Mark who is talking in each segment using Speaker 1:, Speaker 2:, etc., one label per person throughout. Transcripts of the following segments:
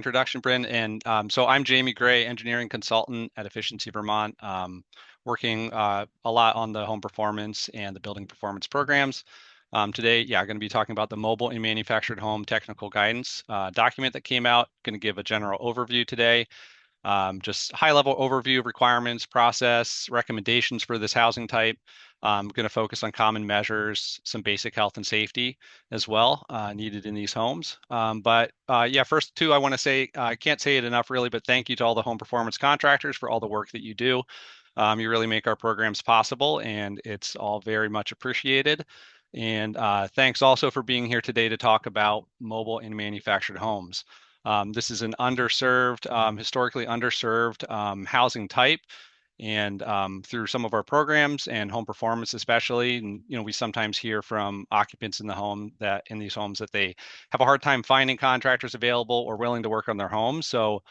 Speaker 1: introduction, Bryn. And so I'm Jamie Gray, engineering consultant at Efficiency Vermont, working a lot on the home performance and the building performance programs. Today, I'm going to be talking about the mobile and manufactured home technical guidance document that came out. Going to give a general overview today. Just high-level overview of requirements, process, recommendations for this housing type. I'm going to focus on common measures, some basic health and safety as well needed in these homes. But first two, I want to say, I can't say it enough really, but thank you to all the home performance contractors for all the work that you do. You really make our programs possible, and it's all very much appreciated. And thanks also for being here today to talk about mobile and manufactured homes. This is an underserved, historically underserved housing type. And through some of our programs and home performance, especially, and we sometimes hear from occupants in the home that in these homes that they have a hard time finding contractors available or willing to work on their homes. So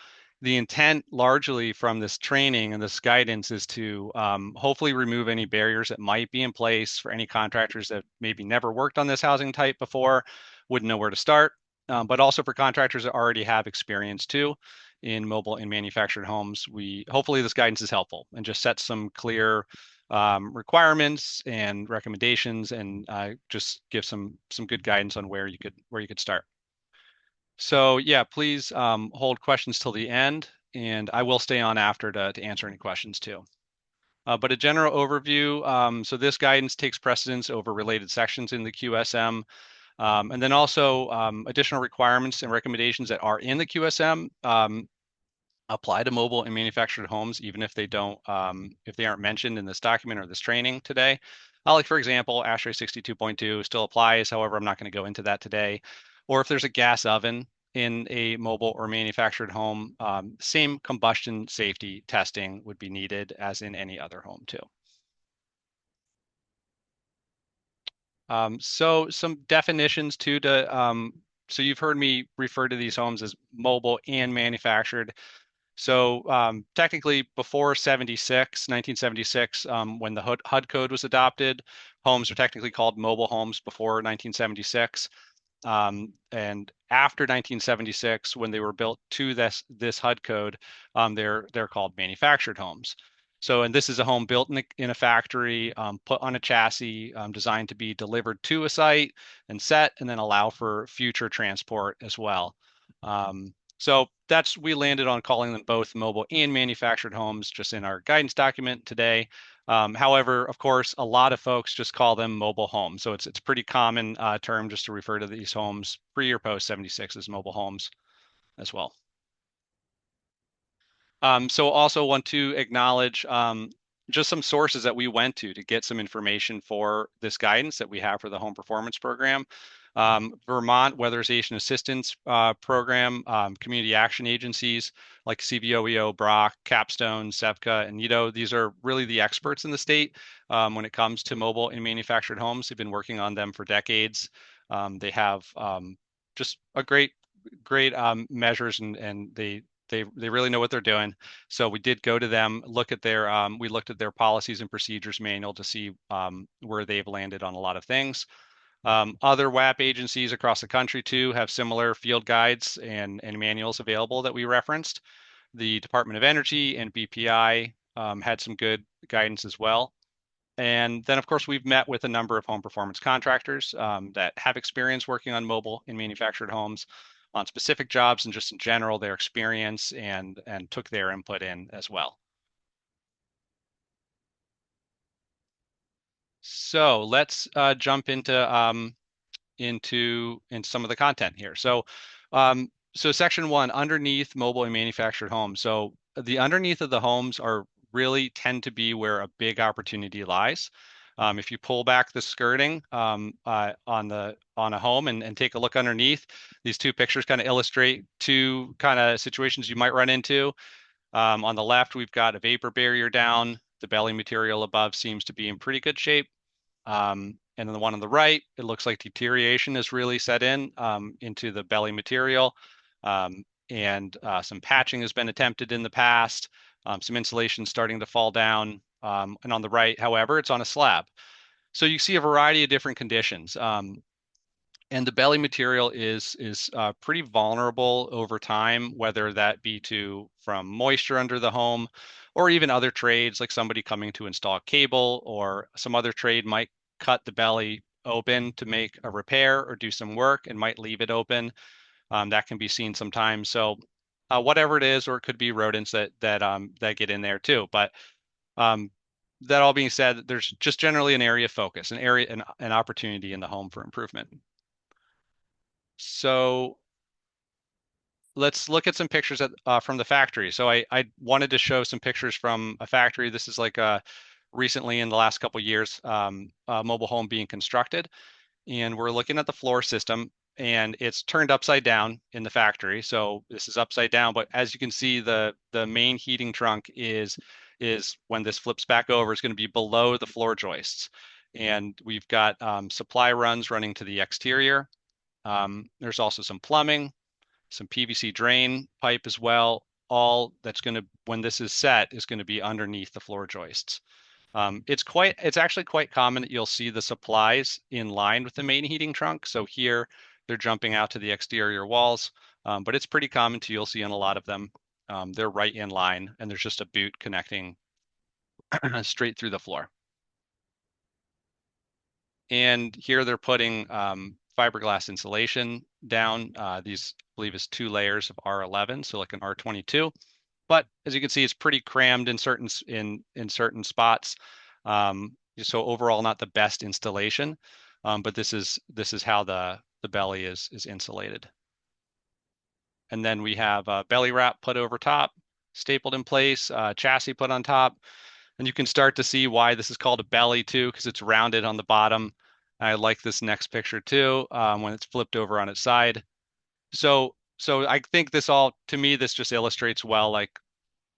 Speaker 1: the intent largely from this training and this guidance is to hopefully remove any barriers that might be in place for any contractors that maybe never worked on this housing type before, wouldn't know where to start, but also for contractors that already have experience too in mobile and manufactured homes. We hopefully this guidance is helpful and just sets some clear requirements and recommendations, and just give some good guidance on where you could start. So yeah, please hold questions till the end, and I will stay on after to answer any questions too. But a general overview, so this guidance takes precedence over related sections in the QSM. And then also additional requirements and recommendations that are in the QSM apply to mobile and manufactured homes, even if they don't, if they aren't mentioned in this document or this training today. Like for example, ASHRAE 62.2 still applies. However, I'm not going to go into that today. Or if there's a gas oven in a mobile or manufactured home, same combustion safety testing would be needed as in any other home too. So some definitions too so you've heard me refer to these homes as mobile and manufactured. So technically before 1976, when the HUD code was adopted, homes are technically called mobile homes before 1976. And after 1976, when they were built to this HUD code, they're called manufactured homes. So, and this is a home built in a factory, put on a chassis, designed to be delivered to a site and set, and then allow for future transport as well. So we landed on calling them both mobile and manufactured homes just in our guidance document today. However, of course, a lot of folks just call them mobile homes. So it's a pretty common term just to refer to these homes pre or post 76 as mobile homes as well. So also want to acknowledge just some sources that we went to get some information for this guidance that we have for the home performance program. Vermont Weatherization Assistance Program, community action agencies like CVOEO, Brock, Capstone, SEVCA, and NITO. These are really the experts in the state when it comes to mobile and manufactured homes. They've been working on them for decades. They have just a great measures, and they really know what they're doing. So we did go to them, look at their we looked at their policies and procedures manual to see where they've landed on a lot of things. Other WAP agencies across the country too have similar field guides and manuals available that we referenced. The Department of Energy and BPI had some good guidance as well. And then, of course, we've met with a number of home performance contractors that have experience working on mobile and manufactured homes on specific jobs, and just in general, their experience, and took their input in as well. So let's jump into some of the content here. So section one, underneath mobile and manufactured homes. So the underneath of the homes are really tend to be where a big opportunity lies. If you pull back the skirting on a home and take a look underneath, these two pictures kind of illustrate two kind of situations you might run into. On the left, we've got a vapor barrier down. The belly material above seems to be in pretty good shape. And then the one on the right, it looks like deterioration has really set into the belly material. And some patching has been attempted in the past. Some insulation starting to fall down. And on the right, however, it's on a slab. So you see a variety of different conditions. And the belly material is pretty vulnerable over time, whether that be to from moisture under the home, or even other trades like somebody coming to install cable, or some other trade might cut the belly open to make a repair or do some work and might leave it open. That can be seen sometimes. So whatever it is, or it could be rodents that get in there too. But um, that all being said, there's just generally an area of focus, an opportunity in the home for improvement. So let's look at some pictures from the factory. So I wanted to show some pictures from a factory. This is like recently in the last couple years, a mobile home being constructed, and we're looking at the floor system, and it's turned upside down in the factory. So this is upside down, but as you can see, the main heating trunk is when this flips back over, is going to be below the floor joists, and we've got supply runs running to the exterior. There's also some plumbing, some PVC drain pipe as well. All that's going to, when this is set, is going to be underneath the floor joists. It's actually quite common that you'll see the supplies in line with the main heating trunk. So here they're jumping out to the exterior walls, but it's pretty common you'll see in a lot of them. They're right in line, and there's just a boot connecting straight through the floor. And here they're putting fiberglass insulation down. These, I believe, is 2 layers of R11, so like an R22. But as you can see, it's pretty crammed in certain spots. So overall, not the best installation, but this is how the belly is insulated. And then we have a belly wrap put over top, stapled in place, chassis put on top. And you can start to see why this is called a belly too, because it's rounded on the bottom. I like this next picture too, when it's flipped over on its side. So I think to me, this just illustrates well, like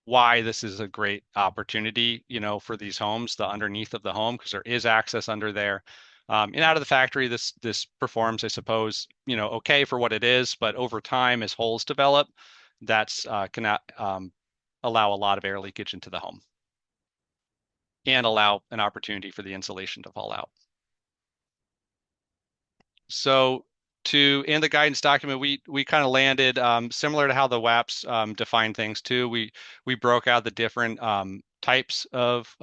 Speaker 1: why this is a great opportunity, for these homes, the underneath of the home, because there is access under there. And out of the factory, this performs, I suppose, okay for what it is, but over time, as holes develop, that's can allow a lot of air leakage into the home and allow an opportunity for the insulation to fall out. So in the guidance document, we kind of landed similar to how the WAPs define things too. We broke out the different types of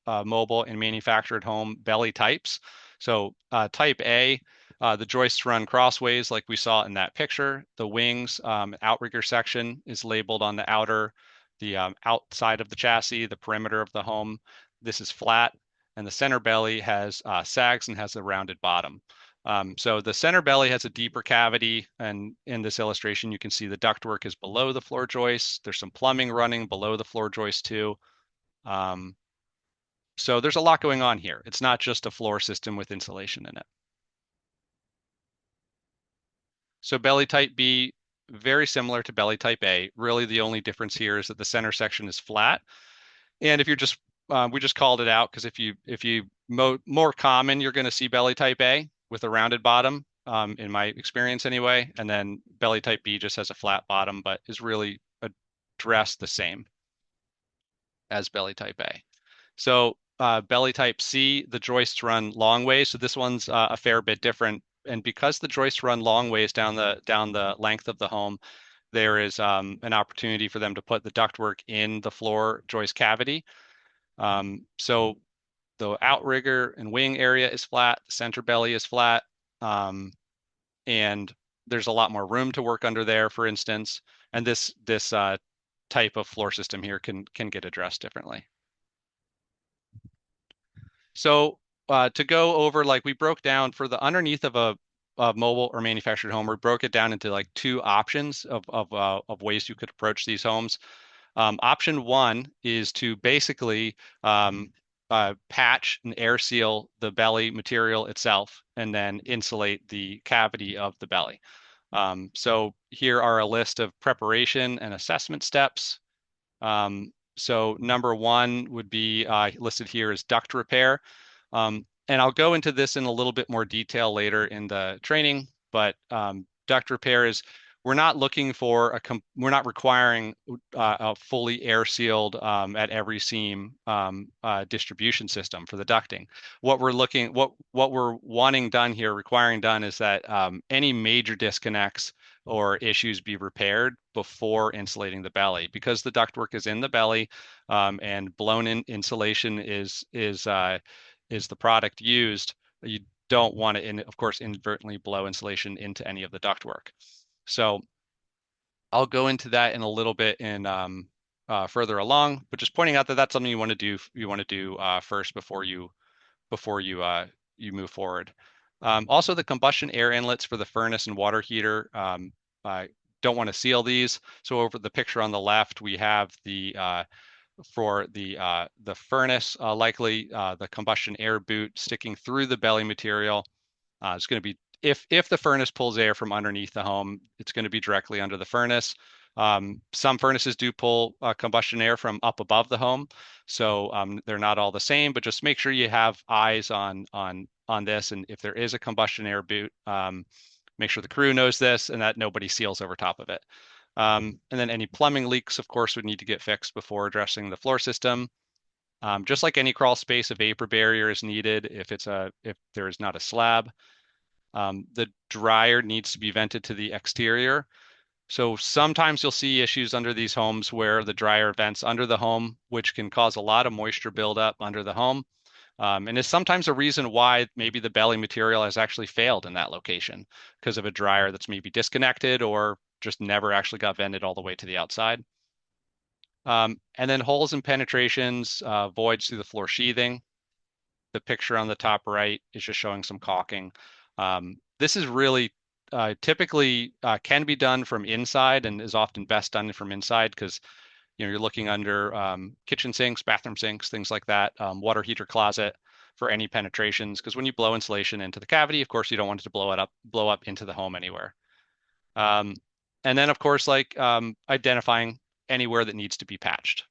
Speaker 1: mobile and manufactured home belly types. So type A, the joists run crossways like we saw in that picture. The wings outrigger section is labeled on the outside of the chassis, the perimeter of the home. This is flat, and the center belly has sags and has a rounded bottom. So the center belly has a deeper cavity, and in this illustration, you can see the ductwork is below the floor joists. There's some plumbing running below the floor joist too. So there's a lot going on here. It's not just a floor system with insulation in it. So belly type B, very similar to belly type A. Really, the only difference here is that the center section is flat. And if you're just, we just called it out because if you more common, you're going to see belly type A with a rounded bottom, in my experience anyway. And then belly type B just has a flat bottom, but is really addressed the same as belly type A. So belly type C, the joists run long ways. So this one's a fair bit different. And because the joists run long ways down the length of the home, there is an opportunity for them to put the ductwork in the floor joist cavity. So the outrigger and wing area is flat, the center belly is flat, and there's a lot more room to work under there, for instance. And this type of floor system here can get addressed differently. So to go over, like we broke down for the underneath of a mobile or manufactured home, we broke it down into like two options of ways you could approach these homes. Option one is to basically patch and air seal the belly material itself and then insulate the cavity of the belly. So here are a list of preparation and assessment steps. So number one would be listed here as duct repair. And I'll go into this in a little bit more detail later in the training, but duct repair is we're not looking for we're not requiring a fully air sealed at every seam distribution system for the ducting. What we're wanting done here, requiring done, is that any major disconnects or issues be repaired before insulating the belly, because the ductwork is in the belly, and blown in insulation is the product used. You don't want to, of course, inadvertently blow insulation into any of the ductwork. So I'll go into that in a little bit in further along, but just pointing out that that's something you want to do. You want to do first before you move forward. Also, the combustion air inlets for the furnace and water heater. I don't want to seal these. So over the picture on the left, we have for the furnace, likely the combustion air boot sticking through the belly material. It's going to be, if the furnace pulls air from underneath the home, it's going to be directly under the furnace. Some furnaces do pull combustion air from up above the home, so they're not all the same. But just make sure you have eyes on this, and if there is a combustion air boot, make sure the crew knows this and that nobody seals over top of it. And then any plumbing leaks, of course, would need to get fixed before addressing the floor system. Just like any crawl space, a vapor barrier is needed if there is not a slab. The dryer needs to be vented to the exterior. So sometimes you'll see issues under these homes where the dryer vents under the home, which can cause a lot of moisture buildup under the home. And is sometimes a reason why maybe the belly material has actually failed in that location because of a dryer that's maybe disconnected or just never actually got vented all the way to the outside. And then holes and penetrations, voids through the floor sheathing. The picture on the top right is just showing some caulking. This is really typically can be done from inside and is often best done from inside because you're looking under kitchen sinks, bathroom sinks, things like that, water heater closet for any penetrations. Because when you blow insulation into the cavity, of course, you don't want it to blow up into the home anywhere. And then, of course, like identifying anywhere that needs to be patched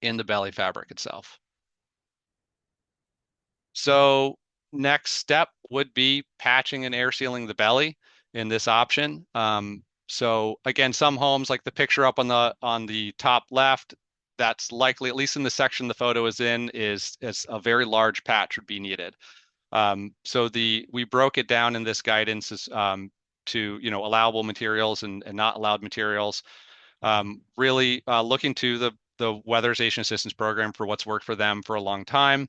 Speaker 1: in the belly fabric itself. So next step would be patching and air sealing the belly in this option. So again, some homes, like the picture up on the top left, that's likely, at least in the section the photo is in, is a very large patch would be needed. So we broke it down in this guidance as to allowable materials and not allowed materials. Really looking to the Weatherization Assistance Program for what's worked for them for a long time.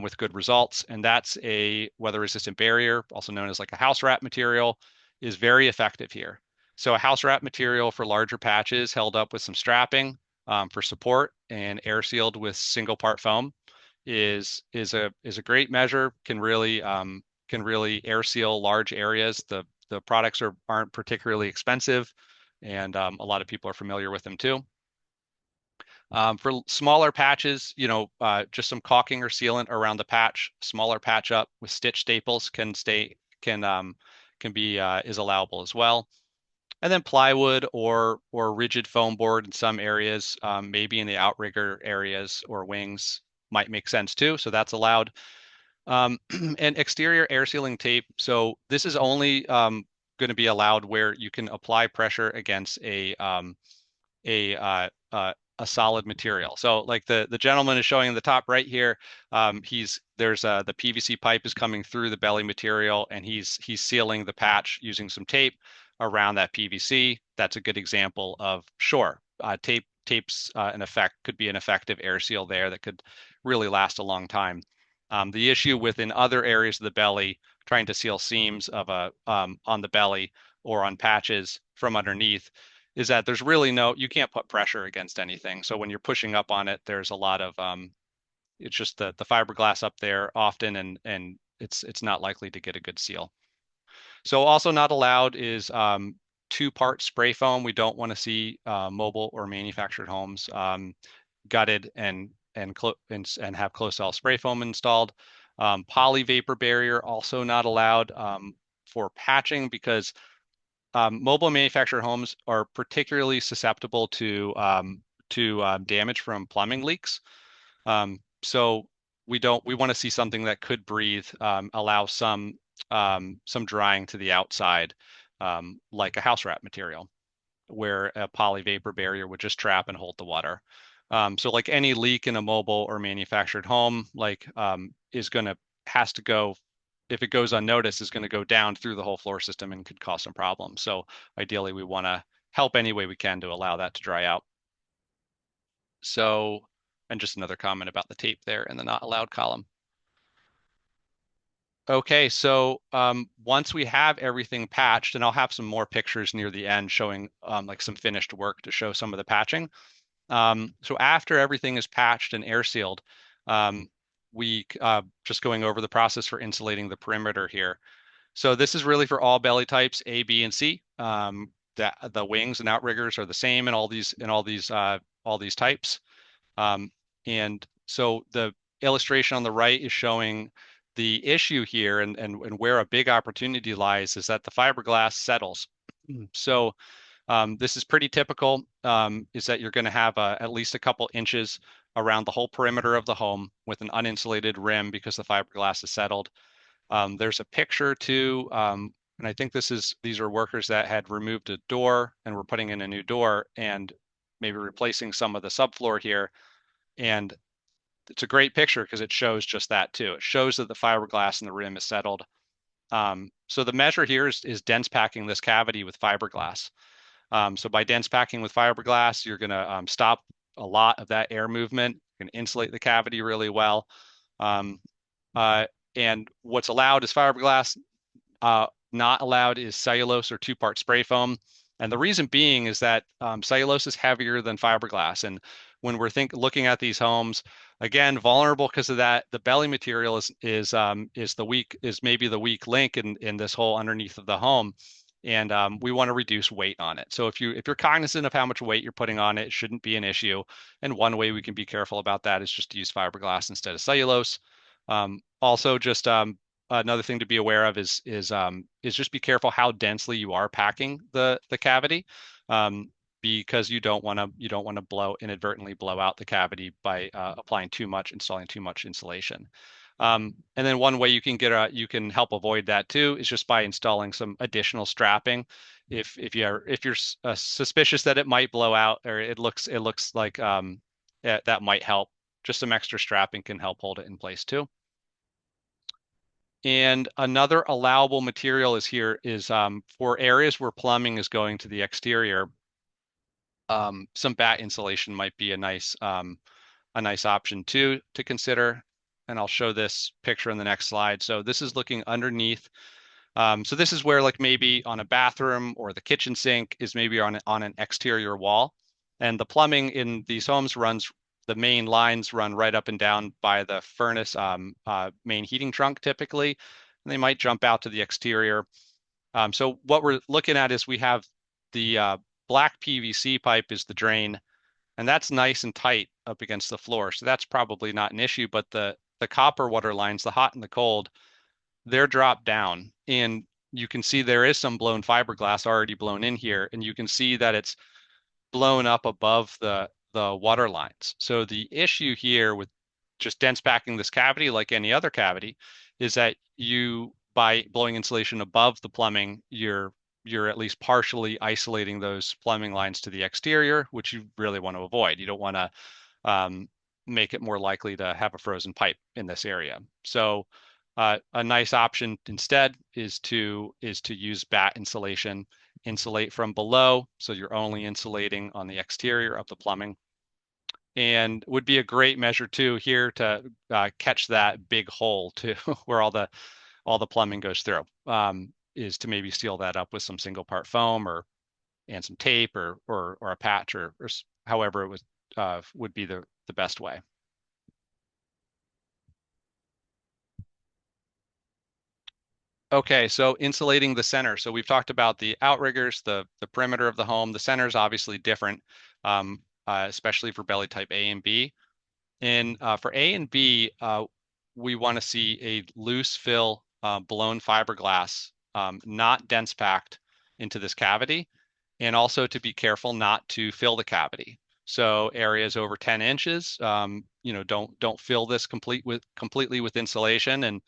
Speaker 1: With good results, and that's a weather-resistant barrier, also known as like a house wrap material, is very effective here. So a house wrap material for larger patches held up with some strapping for support and air sealed with single part foam is a great measure. Can really air seal large areas. The products aren't particularly expensive, and a lot of people are familiar with them too. For smaller patches, just some caulking or sealant around the patch. Smaller patch up with stitch staples can be is allowable as well. And then plywood or rigid foam board in some areas, maybe in the outrigger areas or wings, might make sense too. So that's allowed. And exterior air sealing tape. So this is only going to be allowed where you can apply pressure against a solid material. So like the gentleman is showing in the top right here, there's the PVC pipe is coming through the belly material, and he's sealing the patch using some tape around that PVC. That's a good example of tapes could be an effective air seal there that could really last a long time. The issue within other areas of the belly, trying to seal seams on the belly or on patches from underneath, is that there's really you can't put pressure against anything. So when you're pushing up on it, there's a lot of, it's just the fiberglass up there often, and it's not likely to get a good seal. So also not allowed is 2-part spray foam. We don't want to see mobile or manufactured homes gutted and have closed cell spray foam installed. Poly vapor barrier also not allowed for patching because mobile manufactured homes are particularly susceptible to damage from plumbing leaks. So we want to see something that could breathe, allow some drying to the outside. like a house wrap material, where a poly vapor barrier would just trap and hold the water. So like any leak in a mobile or manufactured home, like has to go, if it goes unnoticed, is going to go down through the whole floor system and could cause some problems. So ideally, we want to help any way we can to allow that to dry out. So, and just another comment about the tape there in the not allowed column. Okay, so once we have everything patched, and I'll have some more pictures near the end showing like some finished work to show some of the patching. So after everything is patched and air sealed, we just going over the process for insulating the perimeter here. So this is really for all belly types A, B, and C. The wings and outriggers are the same in all these types. And so the illustration on the right is showing the issue here, and where a big opportunity lies is that the fiberglass settles. So this is pretty typical, is that you're going to have at least a couple inches around the whole perimeter of the home with an uninsulated rim because the fiberglass is settled. There's a picture too, and I think these are workers that had removed a door and were putting in a new door and maybe replacing some of the subfloor here. And it's a great picture because it shows just that too. It shows that the fiberglass in the rim is settled. So the measure here is dense packing this cavity with fiberglass. So by dense packing with fiberglass, you're going to stop a lot of that air movement. You can insulate the cavity really well. Um, and what's allowed is fiberglass. Not allowed is cellulose or two-part spray foam. And the reason being is that cellulose is heavier than fiberglass. And when we're looking at these homes, again, vulnerable because of that, the belly material is maybe the weak link in this whole underneath of the home. And we want to reduce weight on it. So if you're cognizant of how much weight you're putting on it, it shouldn't be an issue. And one way we can be careful about that is just to use fiberglass instead of cellulose. Also, just another thing to be aware of is just be careful how densely you are packing the cavity, because you don't want to inadvertently blow out the cavity by installing too much insulation. And then one way you can help avoid that too is just by installing some additional strapping. If you're suspicious that it might blow out or it looks like that might help. Just some extra strapping can help hold it in place too. And another allowable material is for areas where plumbing is going to the exterior. Some batt insulation might be a nice option too to consider. And I'll show this picture in the next slide. So this is looking underneath. So this is where like maybe on a bathroom or the kitchen sink is maybe on an exterior wall. And the plumbing in these homes the main lines run right up and down by the furnace main heating trunk typically, and they might jump out to the exterior. So what we're looking at is we have the black PVC pipe is the drain, and that's nice and tight up against the floor. So that's probably not an issue, but the copper water lines, the hot and the cold, they're dropped down. And you can see there is some blown fiberglass already blown in here, and you can see that it's blown up above the water lines. So the issue here with just dense packing this cavity, like any other cavity, is that by blowing insulation above the plumbing, you're at least partially isolating those plumbing lines to the exterior, which you really want to avoid. You don't want to make it more likely to have a frozen pipe in this area. So a nice option instead is to use batt insulation. Insulate from below, so you're only insulating on the exterior of the plumbing. And would be a great measure too here to catch that big hole too, where all the plumbing goes through, is to maybe seal that up with some single part foam and some tape or a patch or however it would be the best way. Okay, so insulating the center. So we've talked about the outriggers, the perimeter of the home. The center is obviously different, especially for belly type A and B. And for A and B, we want to see a loose fill blown fiberglass, not dense packed into this cavity, and also to be careful not to fill the cavity. So areas over 10 inches, don't fill this completely with insulation. And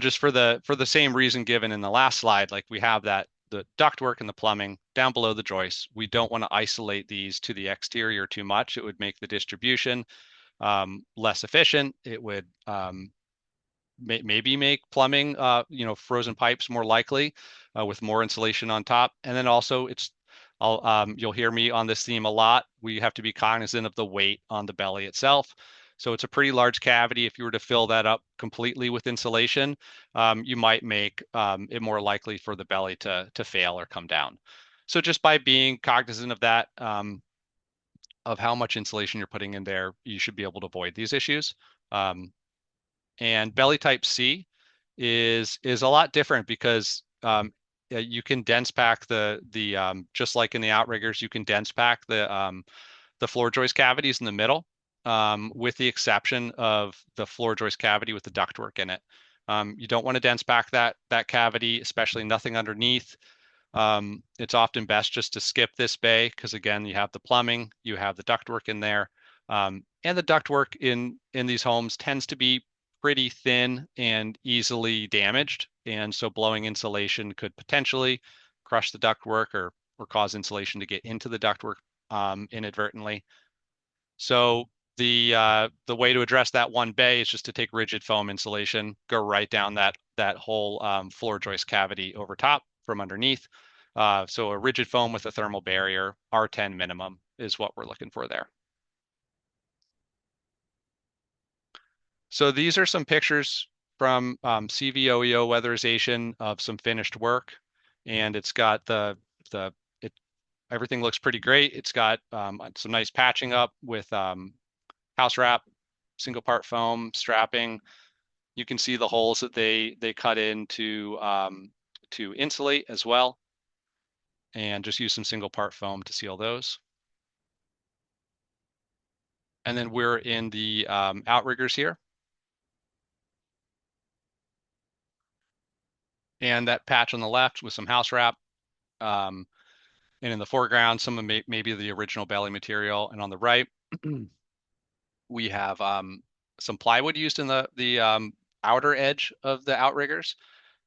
Speaker 1: just for the same reason given in the last slide, like we have that the ductwork and the plumbing down below the joists. We don't want to isolate these to the exterior too much. It would make the distribution less efficient. It would maybe make plumbing, frozen pipes more likely with more insulation on top. And then also you'll hear me on this theme a lot. We have to be cognizant of the weight on the belly itself. So it's a pretty large cavity. If you were to fill that up completely with insulation, you might make it more likely for the belly to fail or come down. So just by being cognizant of that, of how much insulation you're putting in there, you should be able to avoid these issues. And belly type C is a lot different because you can dense pack the just like in the outriggers, you can dense pack the floor joist cavities in the middle, with the exception of the floor joist cavity with the ductwork in it. You don't want to dense pack that cavity, especially nothing underneath. It's often best just to skip this bay because again, you have the plumbing, you have the ductwork in there, and the ductwork in these homes tends to be pretty thin and easily damaged, and so blowing insulation could potentially crush the ductwork or cause insulation to get into the ductwork inadvertently. So the way to address that one bay is just to take rigid foam insulation, go right down that whole floor joist cavity over top from underneath. So a rigid foam with a thermal barrier, R10 minimum is what we're looking for there. So these are some pictures from CVOEO weatherization of some finished work, and it's got everything looks pretty great. It's got some nice patching up with house wrap, single part foam, strapping. You can see the holes that they cut in to insulate as well, and just use some single part foam to seal those. And then we're in the outriggers here. And that patch on the left with some house wrap. And in the foreground, some of maybe the original belly material. And on the right, we have some plywood used in the outer edge of the outriggers.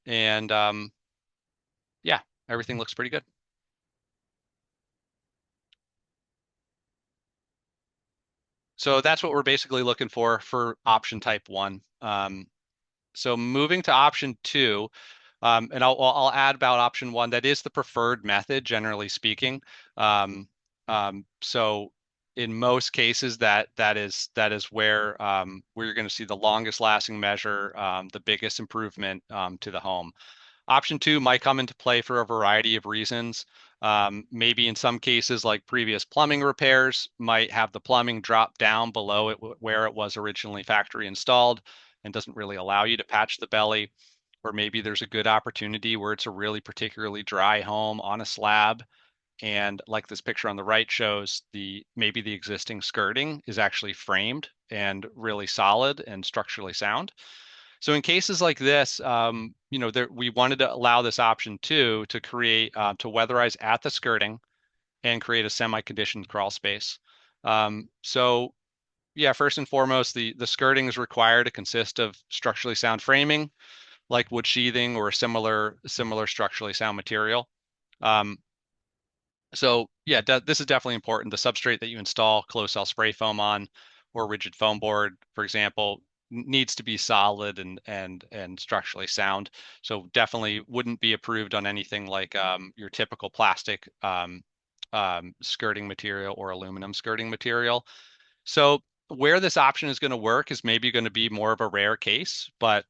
Speaker 1: And yeah, everything looks pretty good. So that's what we're basically looking for option type one. So moving to option two, and I'll add about option one. That is the preferred method, generally speaking. So in most cases, that is where you're going to see the longest lasting measure, the biggest improvement to the home. Option two might come into play for a variety of reasons. Maybe in some cases, like previous plumbing repairs, might have the plumbing drop down below it where it was originally factory installed and doesn't really allow you to patch the belly. Or maybe there's a good opportunity where it's a really particularly dry home on a slab. And like this picture on the right shows, maybe the existing skirting is actually framed and really solid and structurally sound. So in cases like this, we wanted to allow this option too to create to weatherize at the skirting and create a semi-conditioned crawl space. So yeah, first and foremost, the skirting is required to consist of structurally sound framing, like wood sheathing or similar structurally sound material. Um, so yeah, this is definitely important. The substrate that you install closed cell spray foam on or rigid foam board, for example, needs to be solid and structurally sound. So definitely wouldn't be approved on anything like your typical plastic skirting material or aluminum skirting material. So where this option is going to work is maybe going to be more of a rare case, but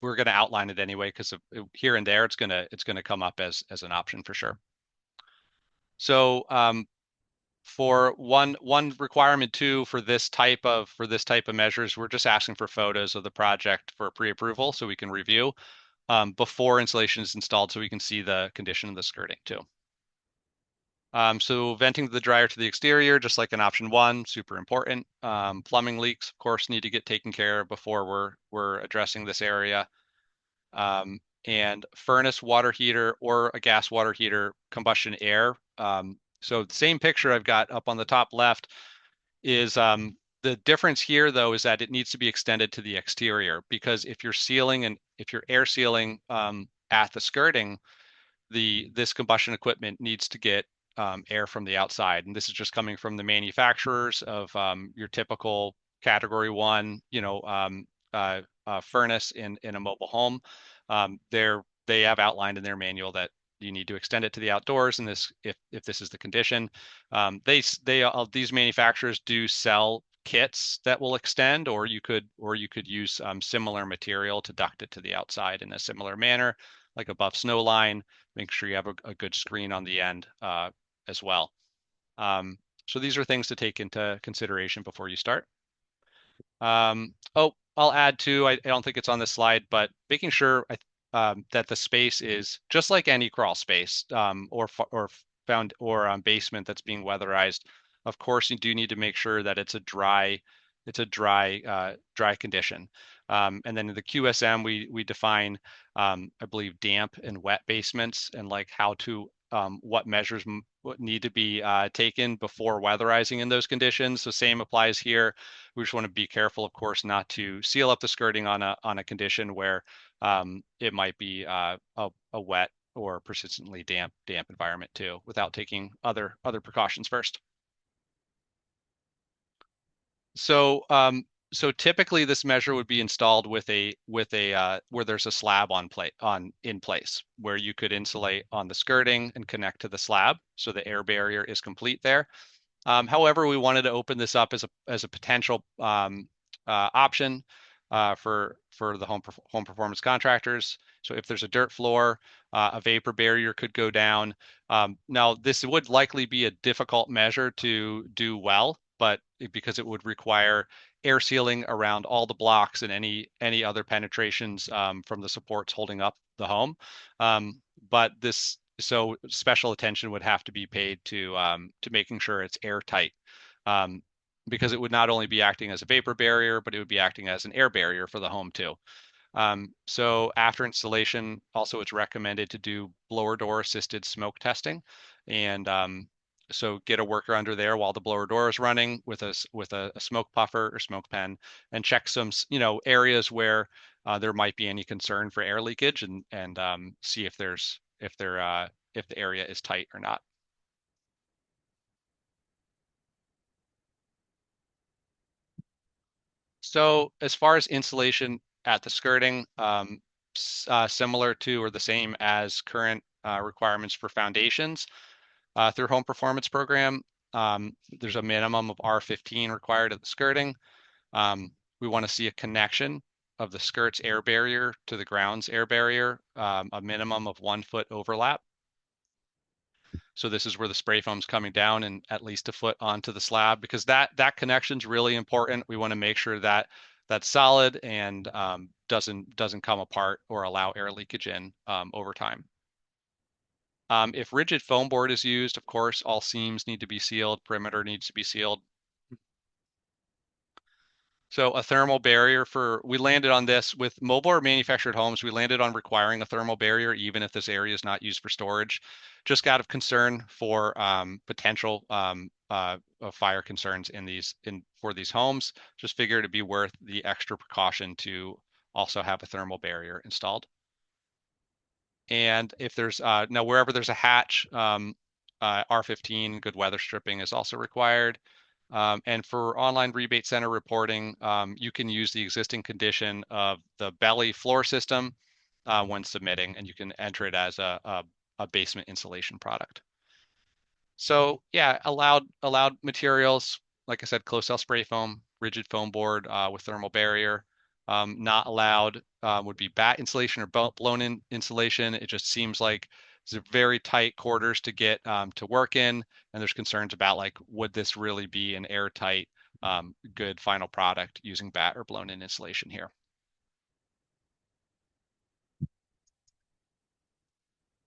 Speaker 1: we're going to outline it anyway because here and there it's going to come up as an option for sure. So for one requirement too for this type of measures, we're just asking for photos of the project for pre-approval so we can review before insulation is installed so we can see the condition of the skirting too. So venting the dryer to the exterior, just like in option one, super important. Plumbing leaks, of course, need to get taken care of before we're addressing this area. And furnace water heater or a gas water heater combustion air. So the same picture I've got up on the top left is The difference here, though, is that it needs to be extended to the exterior, because if you're sealing and if you're air sealing at the skirting, this combustion equipment needs to get air from the outside, and this is just coming from the manufacturers of your typical Category 1, furnace in a mobile home. They have outlined in their manual that you need to extend it to the outdoors, and this if this is the condition. These manufacturers do sell kits that will extend, or you could use similar material to duct it to the outside in a similar manner, like above snow line. Make sure you have a good screen on the end as well. So these are things to take into consideration before you start. Oh, I'll add too, I don't think it's on this slide, but making sure that the space is just like any crawl space or found or basement that's being weatherized. Of course, you do need to make sure that it's a dry condition. And then in the QSM, we define, I believe, damp and wet basements, and like what measures need to be taken before weatherizing in those conditions. So same applies here. We just want to be careful, of course, not to seal up the skirting on a condition where it might be a wet or persistently damp environment too, without taking other precautions first. So typically this measure would be installed with a where there's a slab in place, where you could insulate on the skirting and connect to the slab, so the air barrier is complete there. However, we wanted to open this up as a potential option for the home performance contractors. So if there's a dirt floor, a vapor barrier could go down. Now, this would likely be a difficult measure to do well, but because it would require air sealing around all the blocks and any other penetrations from the supports holding up the home. But so special attention would have to be paid to making sure it's airtight, um, because it would not only be acting as a vapor barrier, but it would be acting as an air barrier for the home too. So after installation, also it's recommended to do blower door assisted smoke testing, and so get a worker under there while the blower door is running with a smoke puffer or smoke pen, and check some areas where there might be any concern for air leakage, and see if the area is tight or not. So as far as insulation at the skirting, similar to or the same as current requirements for foundations through Home Performance Program, there's a minimum of R15 required at the skirting. We want to see a connection of the skirt's air barrier to the ground's air barrier, a minimum of 1 foot overlap. So this is where the spray foam's coming down and at least a foot onto the slab, because that connection's really important. We want to make sure that that's solid and doesn't come apart or allow air leakage in over time. If rigid foam board is used, of course, all seams need to be sealed, perimeter needs to be sealed. So a thermal barrier we landed on this with mobile or manufactured homes. We landed on requiring a thermal barrier, even if this area is not used for storage, just out of concern for potential fire concerns for these homes. Just figured it'd be worth the extra precaution to also have a thermal barrier installed. And if there's now wherever there's a hatch, R15 good weather stripping is also required. And for online rebate center reporting, you can use the existing condition of the belly floor system when submitting, and you can enter it as a basement insulation product. So yeah, allowed materials, like I said, closed cell spray foam, rigid foam board with thermal barrier. Not allowed would be bat insulation or blown in insulation. It just seems like it's very tight quarters to get to work in, and there's concerns about like, would this really be an airtight, good final product using bat or blown in insulation here?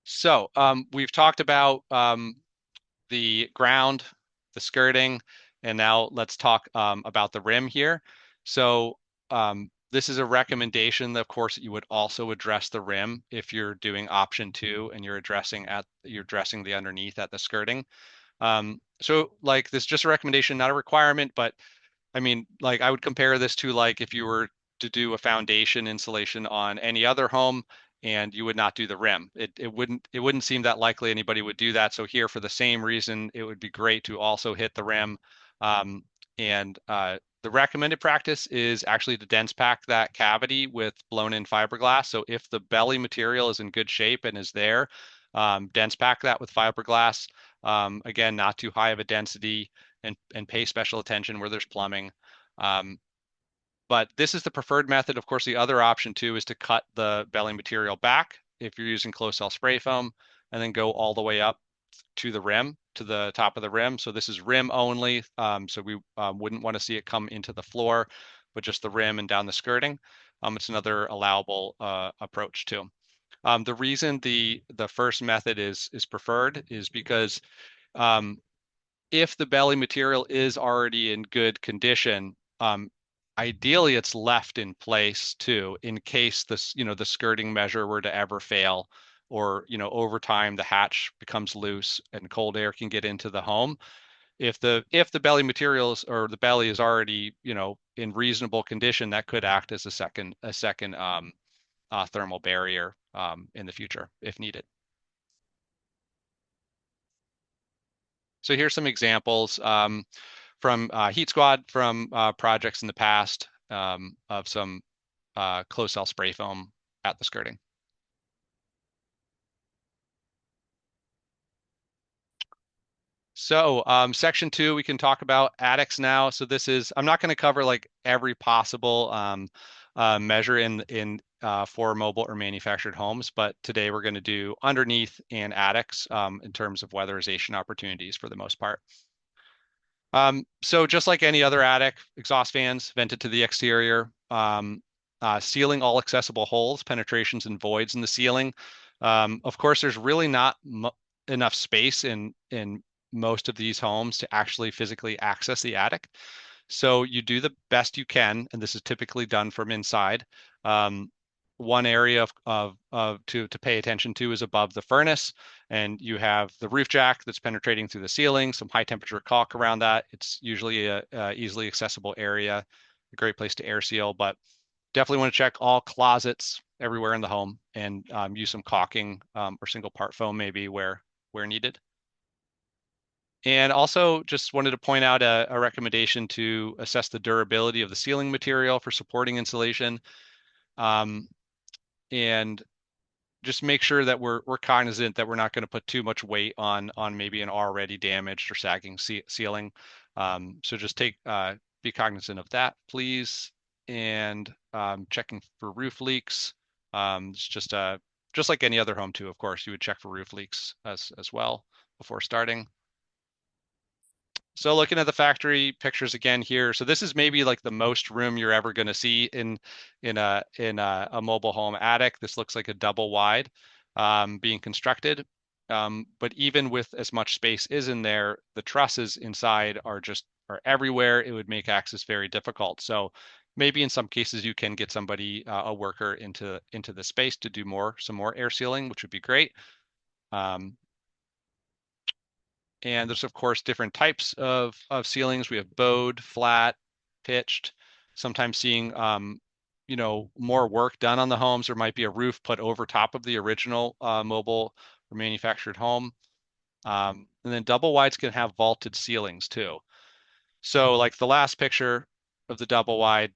Speaker 1: So we've talked about the ground, the skirting, and now let's talk about the rim here. So this is a recommendation, of course, that you would also address the rim if you're doing option 2 and you're addressing the underneath at the skirting. So like this is just a recommendation, not a requirement, but I mean, like I would compare this to like if you were to do a foundation insulation on any other home and you would not do the rim. It wouldn't seem that likely anybody would do that. So here, for the same reason, it would be great to also hit the rim. And the recommended practice is actually to dense pack that cavity with blown in fiberglass. So if the belly material is in good shape and is there, dense pack that with fiberglass. Again, not too high of a density, and pay special attention where there's plumbing. Um, but this is the preferred method. Of course, the other option too is to cut the belly material back if you're using closed cell spray foam, and then go all the way up to the rim, to the top of the rim. So this is rim only. So we wouldn't want to see it come into the floor, but just the rim and down the skirting. It's another allowable approach too. The reason the first method is preferred is because um, if the belly material is already in good condition, ideally it's left in place too, in case this, the skirting measure were to ever fail, or, over time the hatch becomes loose and cold air can get into the home. If the belly materials or the belly is already, in reasonable condition, that could act as a second thermal barrier in the future if needed. So here's some examples. From Heat Squad, from projects in the past, of some closed cell spray foam at the skirting. So section two, we can talk about attics now. So this is, I'm not going to cover like every possible measure in for mobile or manufactured homes, but today we're going to do underneath and attics in terms of weatherization opportunities for the most part. So just like any other attic, exhaust fans vented to the exterior, sealing all accessible holes, penetrations, and voids in the ceiling. Of course, there's really not enough space in most of these homes to actually physically access the attic. So you do the best you can, and this is typically done from inside. Um, One area to pay attention to is above the furnace, and you have the roof jack that's penetrating through the ceiling, some high temperature caulk around that. It's usually a easily accessible area, a great place to air seal, but definitely want to check all closets everywhere in the home, and use some caulking or single part foam maybe where needed. And also just wanted to point out a recommendation to assess the durability of the ceiling material for supporting insulation. Um, and just make sure that we're cognizant that we're not going to put too much weight on maybe an already damaged or sagging ceiling. So just be cognizant of that, please. And checking for roof leaks. It's just like any other home too, of course, you would check for roof leaks as well before starting. So looking at the factory pictures again here, so this is maybe like the most room you're ever going to see in a mobile home attic. This looks like a double wide being constructed. But even with as much space is in there, the trusses inside are everywhere. It would make access very difficult. So maybe in some cases you can get somebody, a worker, into the space to do some more air sealing, which would be great. Um, and there's, of course, different types of ceilings. We have bowed, flat, pitched. Sometimes seeing, more work done on the homes. There might be a roof put over top of the original mobile or manufactured home. And then double wides can have vaulted ceilings too. So like the last picture of the double wide,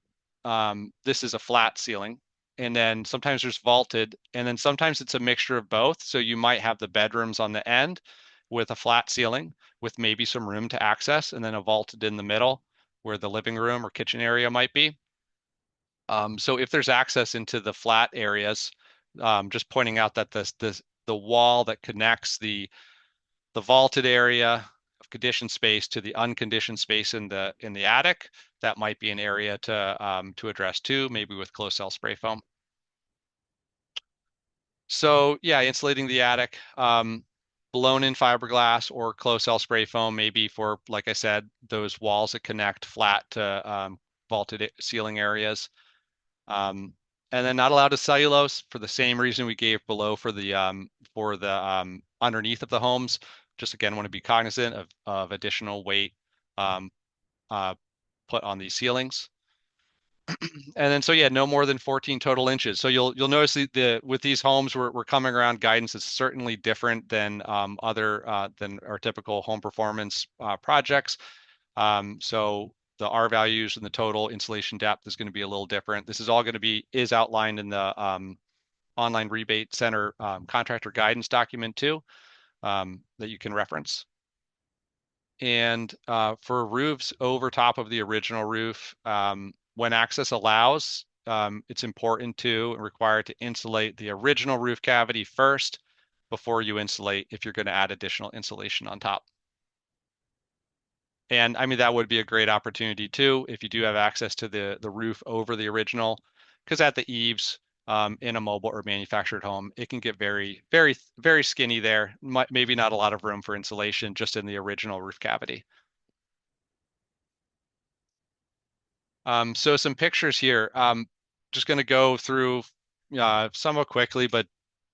Speaker 1: this is a flat ceiling. And then sometimes there's vaulted, and then sometimes it's a mixture of both. So you might have the bedrooms on the end with a flat ceiling with maybe some room to access, and then a vaulted in the middle where the living room or kitchen area might be. So if there's access into the flat areas, just pointing out that the wall that connects the vaulted area of conditioned space to the unconditioned space in the attic, that might be an area to address too, maybe with closed cell spray foam. So yeah, insulating the attic, blown in fiberglass or closed cell spray foam, maybe for, like I said, those walls that connect flat to vaulted ceiling areas. And then not allowed to cellulose for the same reason we gave below for the underneath of the homes. Just again, want to be cognizant of additional weight, um, uh, put on these ceilings. And then so yeah, no more than 14 total inches. So you'll notice the with these homes we're coming around guidance is certainly different than other than our typical home performance projects. So the R values and the total insulation depth is going to be a little different. This is all going to be is outlined in the online rebate center contractor guidance document too, that you can reference. And for roofs over top of the original roof, when access allows, it's important to and required to insulate the original roof cavity first before you insulate if you're going to add additional insulation on top. And I mean, that would be a great opportunity too if you do have access to the roof over the original, because at the eaves in a mobile or manufactured home, it can get very, very, very skinny there. Maybe not a lot of room for insulation just in the original roof cavity. So some pictures here. Just going to go through somewhat quickly, but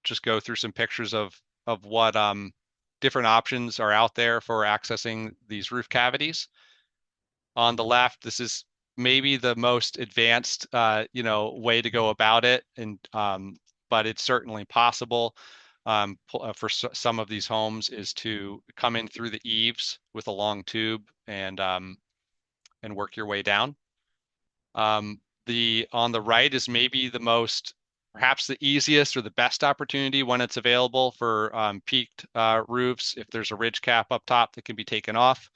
Speaker 1: just go through some pictures of what different options are out there for accessing these roof cavities. On the left, this is maybe the most advanced, way to go about it, and but it's certainly possible. For some of these homes is to come in through the eaves with a long tube and work your way down. The on the right is maybe the most, perhaps the easiest or the best opportunity when it's available for peaked roofs. If there's a ridge cap up top that can be taken off,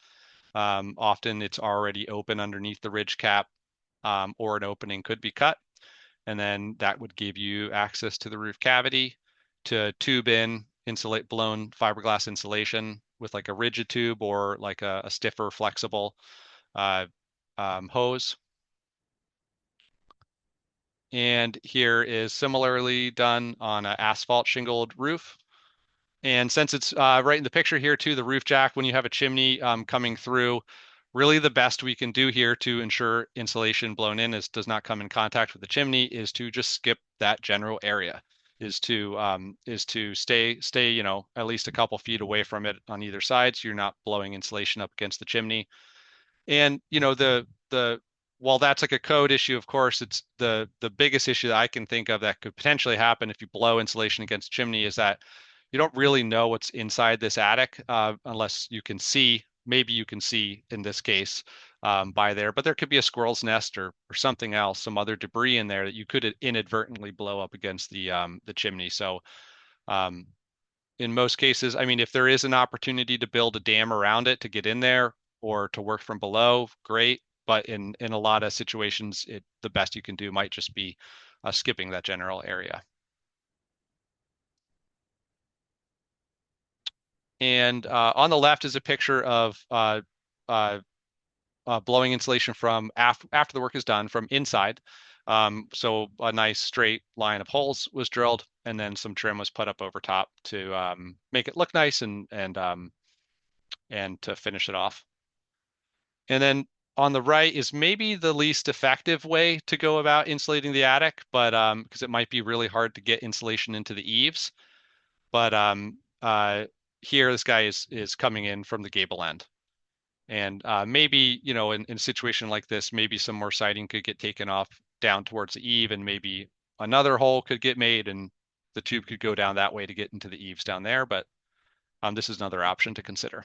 Speaker 1: often it's already open underneath the ridge cap, or an opening could be cut, and then that would give you access to the roof cavity to tube in insulate blown fiberglass insulation with like a rigid tube or like a stiffer flexible uh, hose. And here is similarly done on an asphalt shingled roof. And since it's right in the picture here too, the roof jack, when you have a chimney coming through, really the best we can do here to ensure insulation blown in does not come in contact with the chimney is to just skip that general area, is to stay at least a couple feet away from it on either side, so you're not blowing insulation up against the chimney. And the while that's like a code issue, of course, it's the biggest issue that I can think of that could potentially happen if you blow insulation against chimney is that you don't really know what's inside this attic unless you can see. Maybe you can see in this case by there, but there could be a squirrel's nest or something else, some other debris in there that you could inadvertently blow up against the chimney. So um, in most cases, I mean, if there is an opportunity to build a dam around it to get in there or to work from below, great. But in a lot of situations, the best you can do might just be skipping that general area. And on the left is a picture of uh, blowing insulation from after the work is done from inside. So a nice straight line of holes was drilled, and then some trim was put up over top to make it look nice and to finish it off. And then on the right is maybe the least effective way to go about insulating the attic, but because it might be really hard to get insulation into the eaves. But here this guy is coming in from the gable end. And maybe, in a situation like this, maybe some more siding could get taken off down towards the eave, and maybe another hole could get made and the tube could go down that way to get into the eaves down there. But this is another option to consider.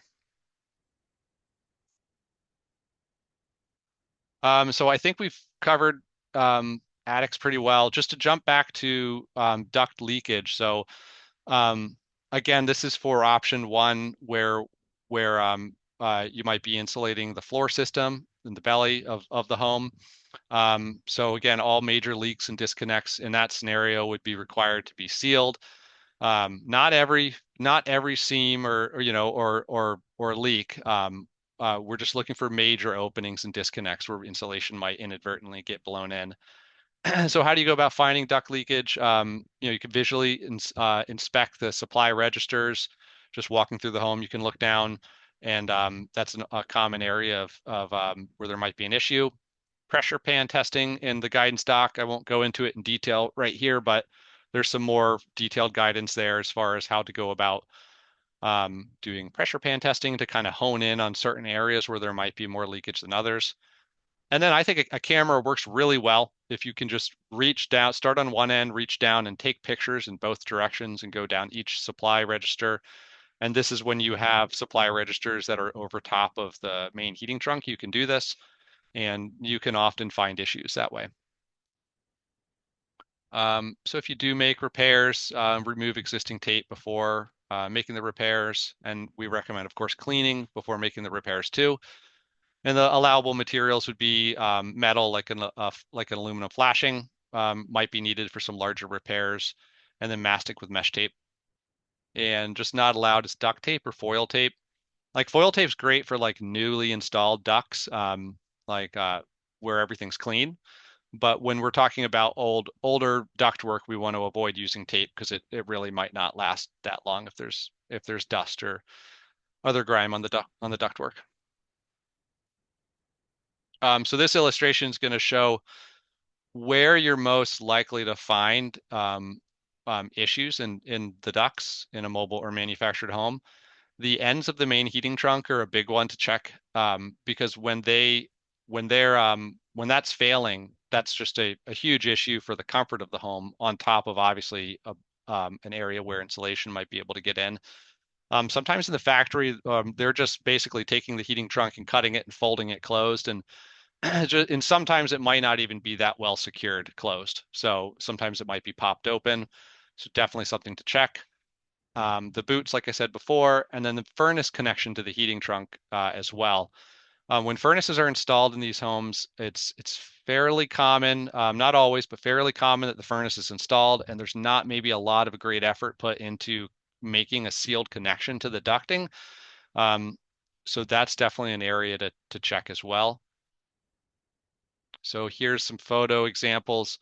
Speaker 1: So I think we've covered attics pretty well. Just to jump back to duct leakage. So um, again, this is for option one where you might be insulating the floor system in the belly of the home. So again, all major leaks and disconnects in that scenario would be required to be sealed. Not every seam or leak. We're just looking for major openings and disconnects where insulation might inadvertently get blown in. So how do you go about finding duct leakage? You can visually inspect the supply registers. Just walking through the home, you can look down, and that's a common area of where there might be an issue. Pressure pan testing in the guidance doc. I won't go into it in detail right here, but there's some more detailed guidance there as far as how to go about doing pressure pan testing to kind of hone in on certain areas where there might be more leakage than others. And then I think a camera works really well if you can just reach down, start on one end, reach down and take pictures in both directions and go down each supply register. And this is when you have supply registers that are over top of the main heating trunk. You can do this, and you can often find issues that way. So if you do make repairs, remove existing tape before making the repairs. And we recommend, of course, cleaning before making the repairs too. And the allowable materials would be metal, like an aluminum flashing, might be needed for some larger repairs, and then mastic with mesh tape. And just not allowed is duct tape or foil tape. Like foil tape's great for like newly installed ducts, like where everything's clean. But when we're talking about older ductwork, we want to avoid using tape because it really might not last that long if there's dust or other grime on the ductwork. So this illustration is going to show where you're most likely to find issues in the ducts in a mobile or manufactured home. The ends of the main heating trunk are a big one to check because when that's failing, that's just a huge issue for the comfort of the home. On top of obviously an area where insulation might be able to get in. Sometimes in the factory, they're just basically taking the heating trunk and cutting it and folding it closed, and and sometimes it might not even be that well secured closed. So sometimes it might be popped open. So definitely something to check. The boots, like I said before, and then the furnace connection to the heating trunk as well. When furnaces are installed in these homes, it's fairly common, not always, but fairly common that the furnace is installed, and there's not maybe a lot of great effort put into making a sealed connection to the ducting. Um, so that's definitely an area to check as well. So here's some photo examples.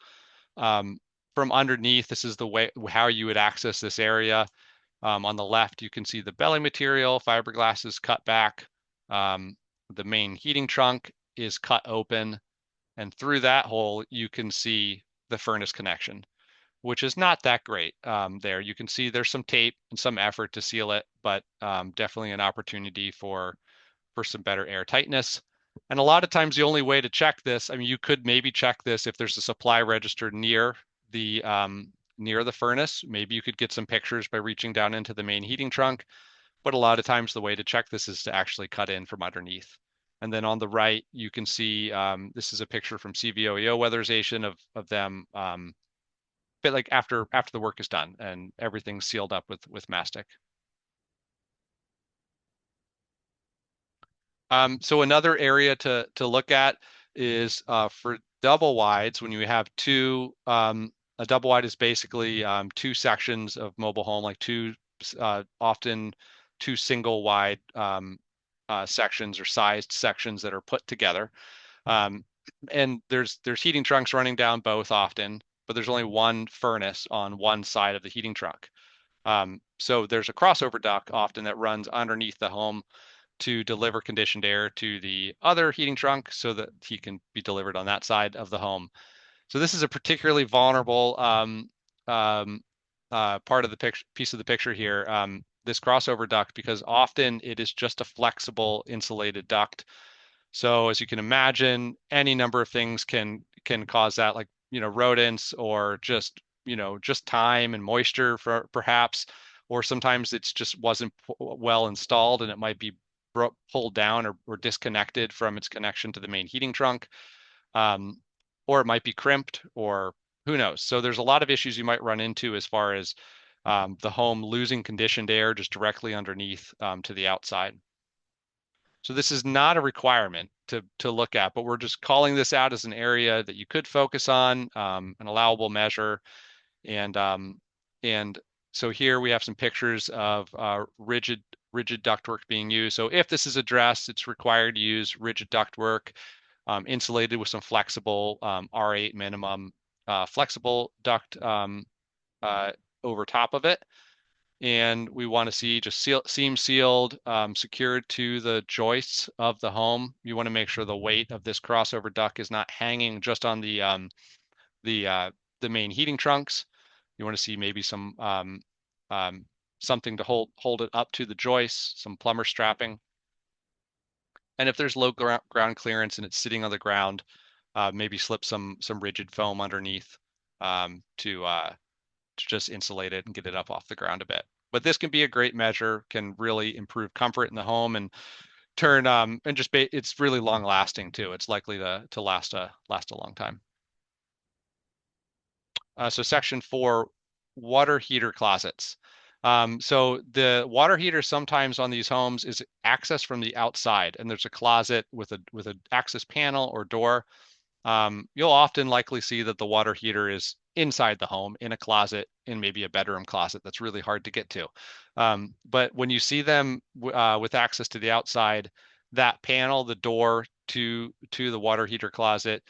Speaker 1: Um, from underneath, this is the way how you would access this area. On the left, you can see the belly material, fiberglass is cut back. The main heating trunk is cut open, and through that hole, you can see the furnace connection, which is not that great. There, you can see there's some tape and some effort to seal it, but definitely an opportunity for some better air tightness. And a lot of times, the only way to check this, I mean, you could maybe check this if there's a supply register near the furnace. Maybe you could get some pictures by reaching down into the main heating trunk. But a lot of times, the way to check this is to actually cut in from underneath. And then on the right, you can see this is a picture from CVOEO weatherization of them, but like after the work is done and everything's sealed up with mastic. So another area to look at is for double wides. When you have a double wide is basically two sections of mobile home, like often two single wide sections or sized sections that are put together. Um, and there's heating trunks running down both often, but there's only one furnace on one side of the heating trunk. So there's a crossover duct often that runs underneath the home to deliver conditioned air to the other heating trunk so that he can be delivered on that side of the home. So this is a particularly vulnerable um, part of the piece of the picture here, this crossover duct, because often it is just a flexible insulated duct. So as you can imagine, any number of things can cause that, like rodents or just time and moisture for perhaps, or sometimes it's just wasn't well installed and it might be pulled down or disconnected from its connection to the main heating trunk, um, or it might be crimped, or who knows. So there's a lot of issues you might run into as far as the home losing conditioned air just directly underneath to the outside. So this is not a requirement to look at, but we're just calling this out as an area that you could focus on, an allowable measure. And and so here we have some pictures of rigid ductwork being used. So if this is addressed, it's required to use rigid ductwork, insulated with some flexible R8 minimum flexible duct over top of it. And we want to see just seam sealed, secured to the joists of the home. You want to make sure the weight of this crossover duct is not hanging just on the uh, the main heating trunks. You want to see maybe some something to hold it up to the joists, some plumber strapping. And if there's low ground clearance and it's sitting on the ground, maybe slip some rigid foam underneath to just insulate it and get it up off the ground a bit. But this can be a great measure, can really improve comfort in the home and turn and just it's really long lasting too. It's likely to last a long time. So section 4, water heater closets. So the water heater sometimes on these homes is access from the outside, and there's a closet with a access panel or door. You'll often likely see that the water heater is inside the home in a closet, in maybe a bedroom closet that's really hard to get to. But when you see them with access to the outside, that panel, the door to the water heater closet,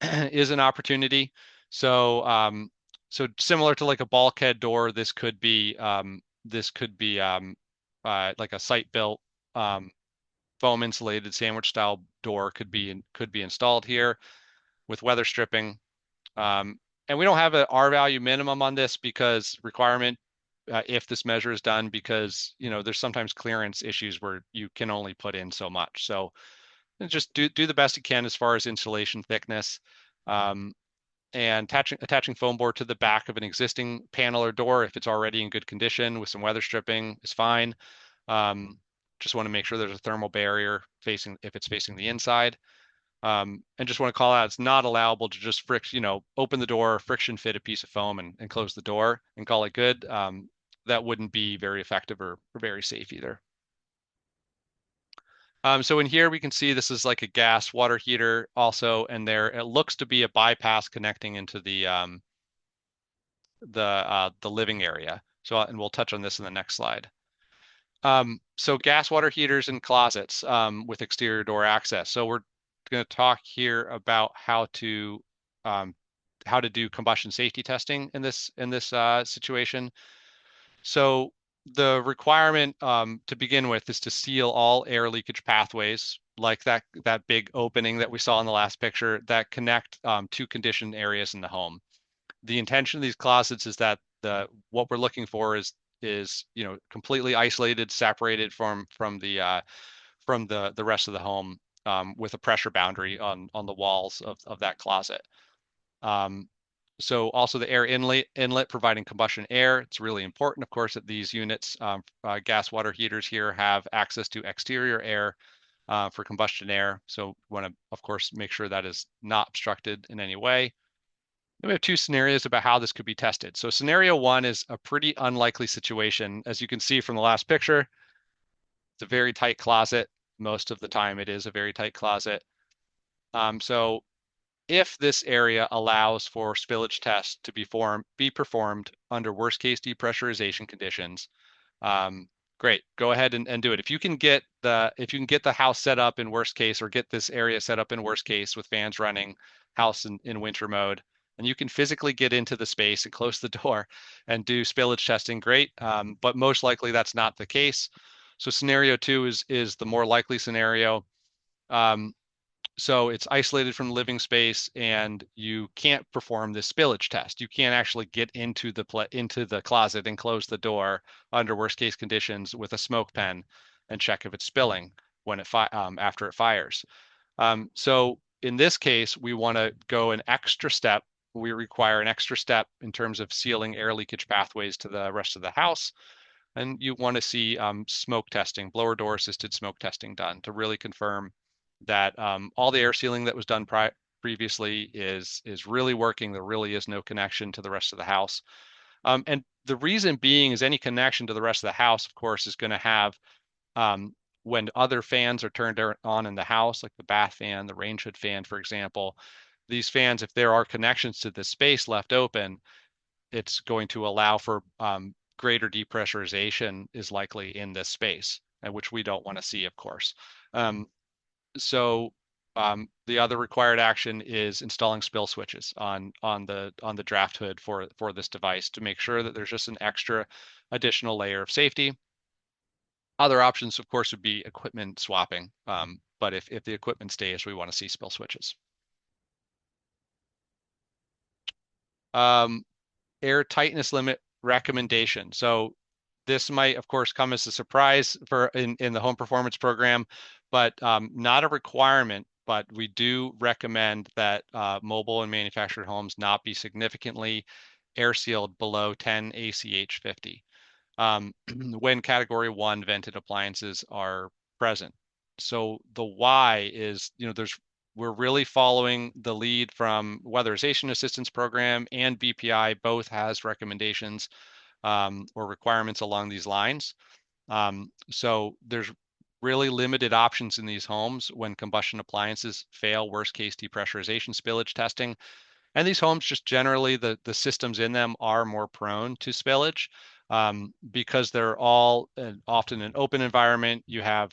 Speaker 1: is an opportunity. So so similar to like a bulkhead door, this could be like a site built foam insulated sandwich style door could be installed here with weather stripping. And we don't have an R value minimum on this because requirement if this measure is done because there's sometimes clearance issues where you can only put in so much. So just do the best you can as far as insulation thickness. And attaching foam board to the back of an existing panel or door if it's already in good condition with some weather stripping is fine. Just want to make sure there's a thermal barrier if it's facing the inside. And just want to call out, it's not allowable to just open the door, friction fit a piece of foam and close the door and call it good. That wouldn't be very effective or very safe either. So in here we can see this is like a gas water heater also, and there it looks to be a bypass connecting into the living area. So and we'll touch on this in the next slide. So gas water heaters in closets with exterior door access. So we're going to talk here about how to do combustion safety testing in this situation. So the requirement to begin with is to seal all air leakage pathways, like that big opening that we saw in the last picture, that connect two conditioned areas in the home. The intention of these closets is that what we're looking for is completely isolated, separated from the rest of the home with a pressure boundary on the walls of that closet. So also the air inlet providing combustion air. It's really important, of course, that these units, gas water heaters here, have access to exterior air for combustion air. So we want to, of course, make sure that is not obstructed in any way. Then we have two scenarios about how this could be tested. So scenario one is a pretty unlikely situation. As you can see from the last picture, it's a very tight closet. Most of the time it is a very tight closet. So if this area allows for spillage tests to be performed under worst case depressurization conditions, great, go ahead and do it. If you can get the house set up in worst case, or get this area set up in worst case with fans running, house in winter mode, and you can physically get into the space and close the door and do spillage testing, great. But most likely that's not the case. So scenario two is the more likely scenario. So it's isolated from the living space, and you can't perform this spillage test. You can't actually get into the closet and close the door under worst case conditions with a smoke pen and check if it's spilling when after it fires. So in this case, we want to go an extra step. We require an extra step in terms of sealing air leakage pathways to the rest of the house. And you want to see smoke testing, blower door assisted smoke testing done to really confirm that all the air sealing that was done previously is really working. There really is no connection to the rest of the house. And the reason being is any connection to the rest of the house, of course, is going to have when other fans are turned on in the house, like the bath fan, the range hood fan, for example, these fans, if there are connections to the space left open, it's going to allow for greater depressurization is likely in this space, which we don't want to see, of course. So the other required action is installing spill switches on the draft hood for this device to make sure that there's just an extra additional layer of safety. Other options, of course, would be equipment swapping. But if the equipment stays, we want to see spill switches. Air tightness limit recommendation. So this might, of course, come as a surprise in the home performance program, but not a requirement. But we do recommend that mobile and manufactured homes not be significantly air sealed below 10 ACH 50 when Category 1 vented appliances are present. So the why is, we're really following the lead from Weatherization Assistance Program, and BPI both has recommendations or requirements along these lines. So there's really limited options in these homes when combustion appliances fail worst case depressurization spillage testing. And these homes, just generally, the systems in them are more prone to spillage because they're all often an open environment. You have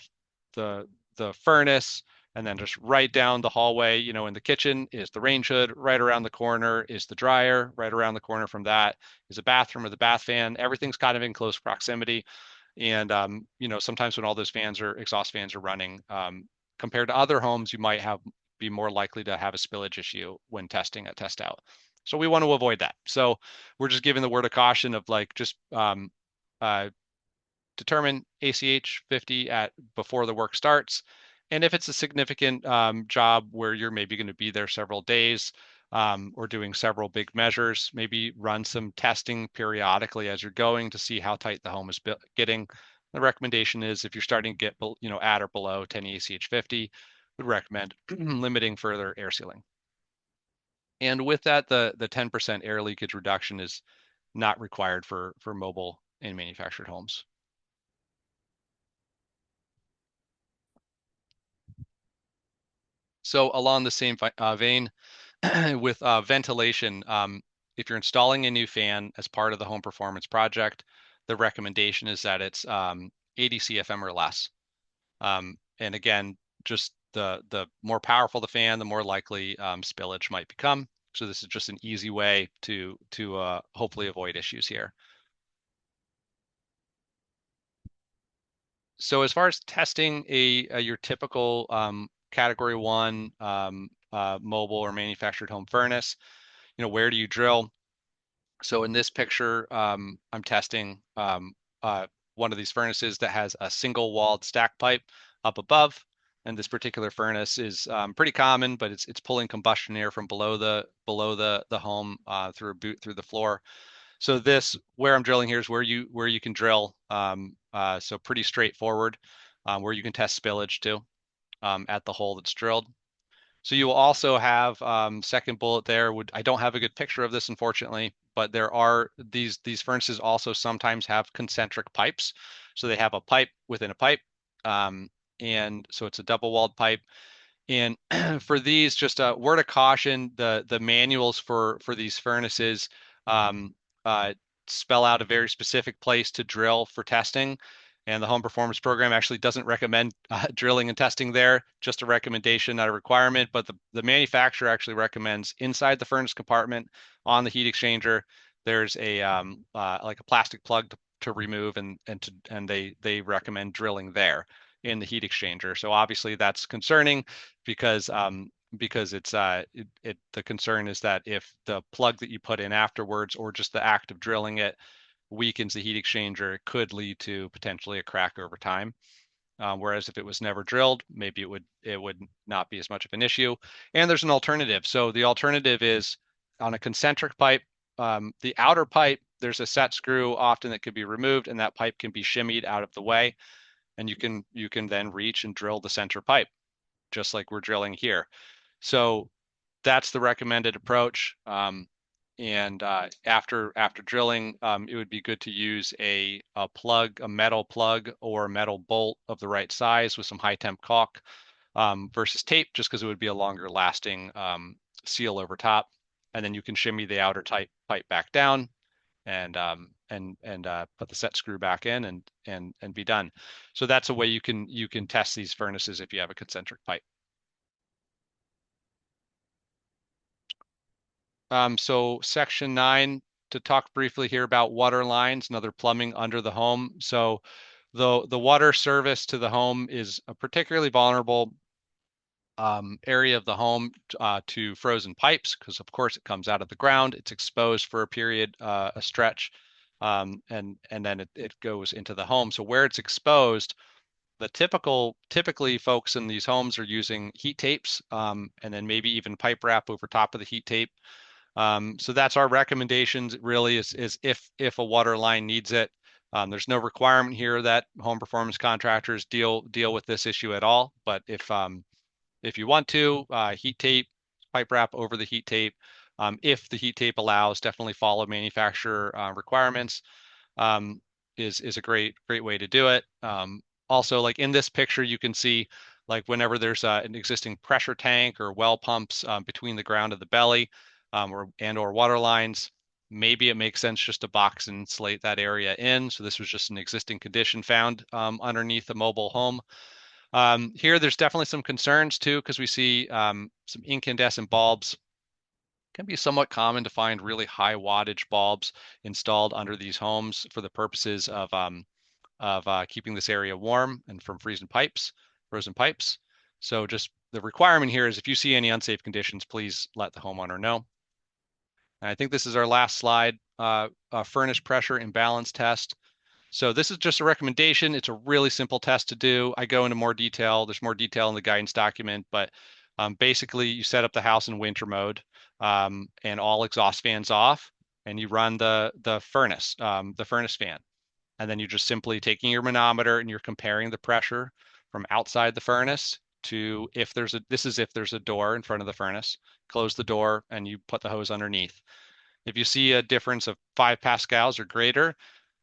Speaker 1: the the furnace, and then just right down the hallway, in the kitchen is the range hood. Right around the corner is the dryer. Right around the corner from that is a bathroom or the bath fan. Everything's kind of in close proximity. And sometimes when all those exhaust fans are running, compared to other homes, you might be more likely to have a spillage issue when testing a test out. So we want to avoid that. So we're just giving the word of caution of like just uh, determine ACH 50 at before the work starts. And if it's a significant job where you're maybe going to be there several days or doing several big measures, maybe run some testing periodically as you're going to see how tight the home is getting. The recommendation is if you're starting to get at or below 10 ACH 50, would recommend limiting further air sealing. And with that, the 10% air leakage reduction is not required for mobile and manufactured homes. So along the same vein, with ventilation, if you're installing a new fan as part of the home performance project, the recommendation is that it's 80 CFM or less. And again, just the more powerful the fan, the more likely spillage might become. So this is just an easy way to hopefully avoid issues here. So as far as testing your typical Category 1 mobile or manufactured home furnace, where do you drill? So in this picture, I'm testing one of these furnaces that has a single walled stack pipe up above. And this particular furnace is pretty common, but it's pulling combustion air from below the home through a boot through the floor. So this where I'm drilling here is where you can drill. So pretty straightforward, where you can test spillage too at the hole that's drilled. So you will also have second bullet there. I don't have a good picture of this, unfortunately, but there are these furnaces also sometimes have concentric pipes. So they have a pipe within a pipe, and so it's a double-walled pipe. And for these, just a word of caution: the manuals for these furnaces um, uh, spell out a very specific place to drill for testing. And the home performance program actually doesn't recommend drilling and testing there, just a recommendation, not a requirement. But the manufacturer actually recommends inside the furnace compartment on the heat exchanger, there's a like a plastic plug to remove, and they recommend drilling there in the heat exchanger. So obviously that's concerning because the concern is that if the plug that you put in afterwards or just the act of drilling it weakens the heat exchanger, it could lead to potentially a crack over time. Whereas if it was never drilled, maybe it would not be as much of an issue. And there's an alternative. So the alternative is on a concentric pipe. The outer pipe, there's a set screw often that could be removed, and that pipe can be shimmied out of the way, and you can then reach and drill the center pipe, just like we're drilling here. So that's the recommended approach. And after drilling, it would be good to use a metal plug or a metal bolt of the right size with some high temp caulk versus tape, just because it would be a longer lasting seal over top. And then you can shimmy the outer pipe back down and put the set screw back in and be done. So that's a way you can test these furnaces if you have a concentric pipe. So section 9, to talk briefly here about water lines and other plumbing under the home. So the water service to the home is a particularly vulnerable area of the home to frozen pipes because, of course, it comes out of the ground. It's exposed for a period, a stretch, and then it goes into the home. So where it's exposed, typically folks in these homes are using heat tapes, and then maybe even pipe wrap over top of the heat tape. So that's our recommendations. Really, is if a water line needs it. There's no requirement here that home performance contractors deal with this issue at all. But if you want to, heat tape, pipe wrap over the heat tape. If the heat tape allows, definitely follow manufacturer requirements. Um, is a great way to do it. Also, like in this picture, you can see like whenever there's an existing pressure tank or well pumps between the ground of the belly or water lines, maybe it makes sense just to box and insulate that area in. So this was just an existing condition found underneath a mobile home. Here, there's definitely some concerns too, because we see some incandescent bulbs. It can be somewhat common to find really high wattage bulbs installed under these homes for the purposes of keeping this area warm and from frozen pipes. So just the requirement here is if you see any unsafe conditions, please let the homeowner know. And I think this is our last slide, furnace pressure imbalance test. So this is just a recommendation. It's a really simple test to do. I go into more detail. There's more detail in the guidance document, but basically you set up the house in winter mode and all exhaust fans off, and you run the furnace fan. And then you're just simply taking your manometer and you're comparing the pressure from outside the furnace to if there's a door in front of the furnace, close the door and you put the hose underneath. If you see a difference of 5 pascals or greater,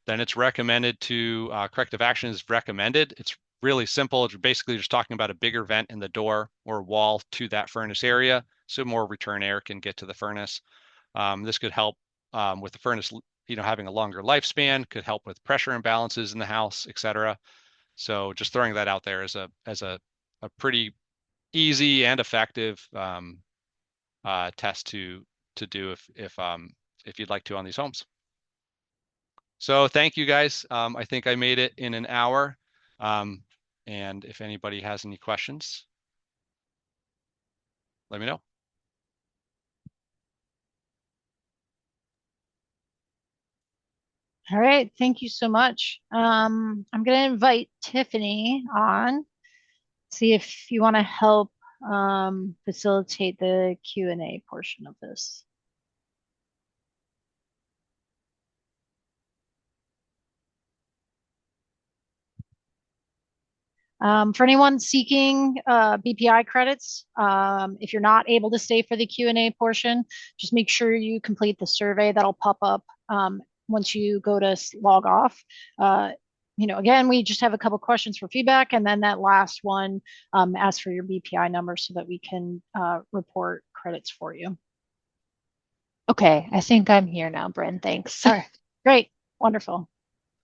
Speaker 1: then it's recommended to corrective action is recommended. It's really simple. It's basically just talking about a bigger vent in the door or wall to that furnace area so more return air can get to the furnace. This could help with the furnace, having a longer lifespan, could help with pressure imbalances in the house, etc. So just throwing that out there as a pretty easy and effective test to do if you'd like to on these homes. So thank you guys. I think I made it in an hour. And if anybody has any questions, let me know.
Speaker 2: All right, thank you so much. I'm going to invite Tiffany on, see if you want to help facilitate the Q&A portion of this. For anyone seeking BPI credits, if you're not able to stay for the Q&A portion, just make sure you complete the survey that'll pop up once you go to log off. Again, we just have a couple questions for feedback, and then that last one asks for your BPI number so that we can report credits for you.
Speaker 3: Okay, I think I'm here now, Bryn. Thanks.
Speaker 2: All right, great, wonderful.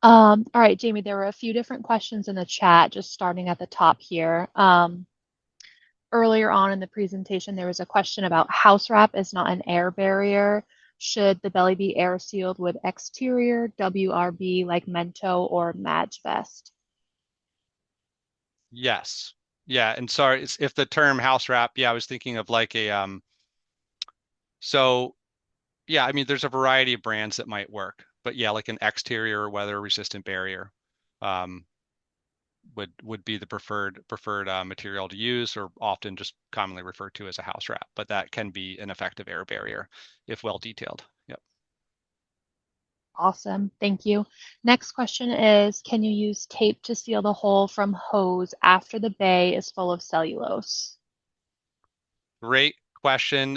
Speaker 3: All right, Jamie, there were a few different questions in the chat, just starting at the top here. Earlier on in the presentation, there was a question about house wrap is not an air barrier. Should the belly be air sealed with exterior WRB like Mento or Madge Vest?
Speaker 1: Yes. Yeah. And sorry, if the term house wrap, yeah, I was thinking of like so yeah, I mean, there's a variety of brands that might work, but yeah, like an exterior weather resistant barrier um, would be the preferred material to use, or often just commonly referred to as a house wrap. But that can be an effective air barrier if well detailed. Yep.
Speaker 3: Awesome, thank you. Next question is, can you use tape to seal the hole from hose after the bay is full of cellulose?
Speaker 1: Great question.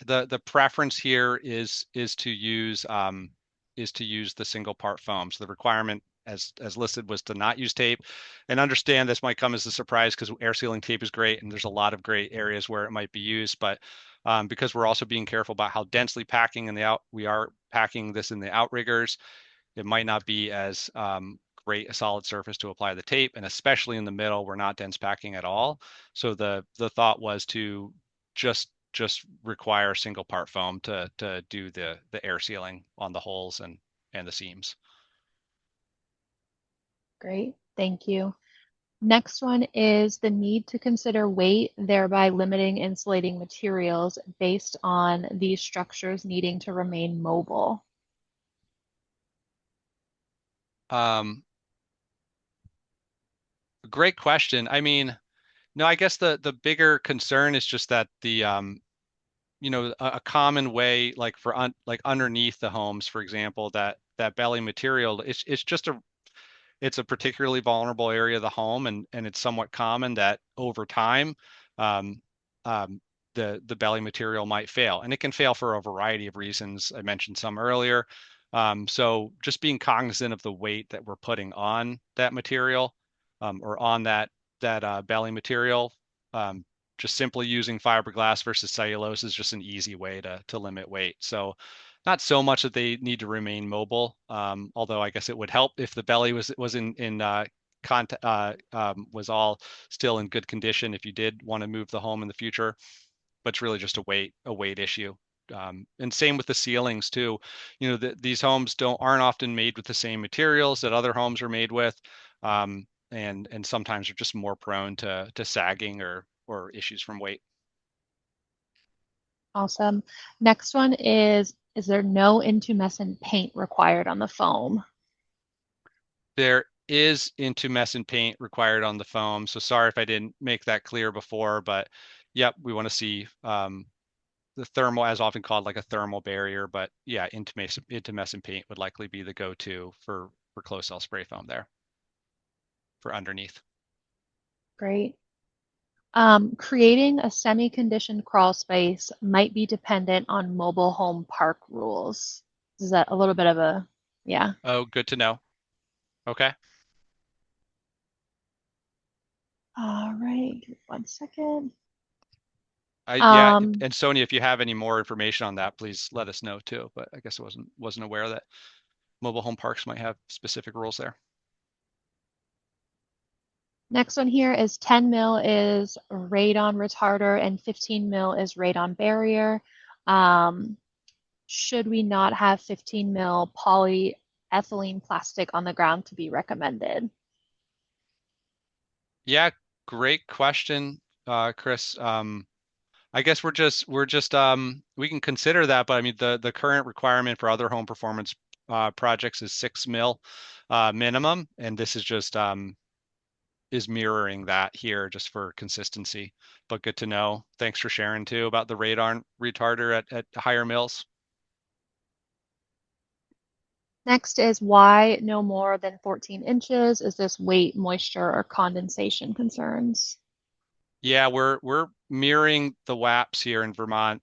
Speaker 1: The preference here is to use the single part foam. So the requirement as listed was to not use tape. And understand this might come as a surprise because air sealing tape is great and there's a lot of great areas where it might be used, but because we're also being careful about how densely we are packing this in the outriggers, it might not be as great a solid surface to apply the tape, and especially in the middle, we're not dense packing at all. So the thought was to just require single part foam to do the air sealing on the holes and the seams.
Speaker 3: Great, thank you. Next one is the need to consider weight, thereby limiting insulating materials based on these structures needing to remain mobile.
Speaker 1: Um, Great question. I mean, no, I guess the bigger concern is just that a common way, like like underneath the homes, for example, that belly material, it's just it's a particularly vulnerable area of the home, and it's somewhat common that over time, um, um, the belly material might fail, and it can fail for a variety of reasons. I mentioned some earlier. So just being cognizant of the weight that we're putting on that material, or on that belly material. Um, just simply using fiberglass versus cellulose is just an easy way to limit weight. So not so much that they need to remain mobile, although I guess it would help if the belly was in contact, was all still in good condition if you did want to move the home in the future. But it's really just a weight issue. And same with the ceilings too. These homes aren't often made with the same materials that other homes are made with, and sometimes are just more prone to sagging or issues from weight.
Speaker 3: Awesome. Next one is there no intumescent paint required on the foam?
Speaker 1: There is intumescent paint required on the foam. So sorry if I didn't make that clear before, but yep, we want to see the thermal, as often called like a thermal barrier. But yeah, intumescent paint would likely be the go-to for closed cell spray foam there for underneath.
Speaker 3: Great. Creating a semi-conditioned crawl space might be dependent on mobile home park rules. Is that a little bit of a, yeah.
Speaker 1: Oh, good to know. Okay.
Speaker 3: All right, 1 second.
Speaker 1: Yeah,
Speaker 3: Um,
Speaker 1: and Sonia, if you have any more information on that, please let us know too. But I guess I wasn't aware that mobile home parks might have specific rules there.
Speaker 3: Next one here is 10 mil is radon retarder and 15 mil is radon barrier. Um, should we not have 15 mil polyethylene plastic on the ground to be recommended?
Speaker 1: Yeah, great question, Chris. I guess we're just we can consider that, but I mean the current requirement for other home performance projects is 6 mil minimum, and this is mirroring that here just for consistency. But good to know. Thanks for sharing too about the radon retarder at higher mills.
Speaker 3: Next is why no more than 14 inches? Is this weight, moisture, or condensation concerns?
Speaker 1: Yeah, we're mirroring the WAPs here in Vermont,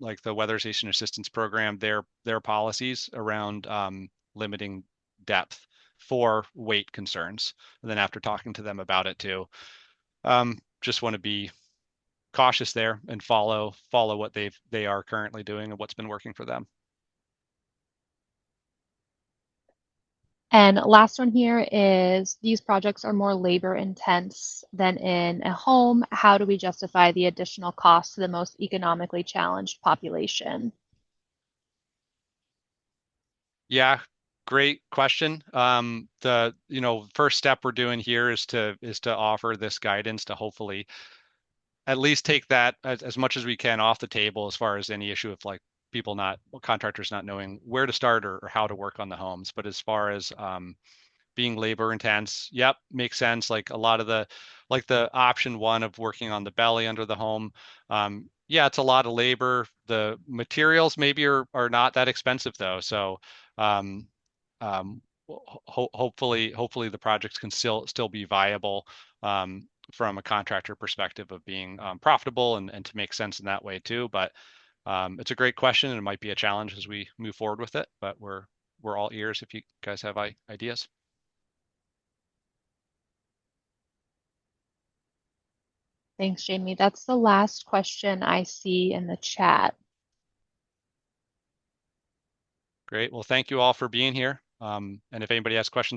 Speaker 1: like the Weatherization Assistance Program, their policies around limiting depth for weight concerns. And then after talking to them about it too, just want to be cautious there and follow what they are currently doing and what's been working for them.
Speaker 3: And last one here is these projects are more labor intense than in a home. How do we justify the additional cost to the most economically challenged population?
Speaker 1: Yeah, great question. The first step we're doing here is to offer this guidance to hopefully at least take that as much as we can off the table as far as any issue of like contractors not knowing where to start or how to work on the homes. But as far as being labor intense, yep, makes sense. Like a lot of the option one of working on the belly under the home, yeah, it's a lot of labor. The materials maybe are not that expensive though. So um, hopefully the projects can still be viable, from a contractor perspective of being profitable and to make sense in that way too. But it's a great question, and it might be a challenge as we move forward with it. But we're all ears if you guys have ideas.
Speaker 3: Thanks, Jamie. That's the last question I see in the chat.
Speaker 1: Great. Well, thank you all for being here. And if anybody has questions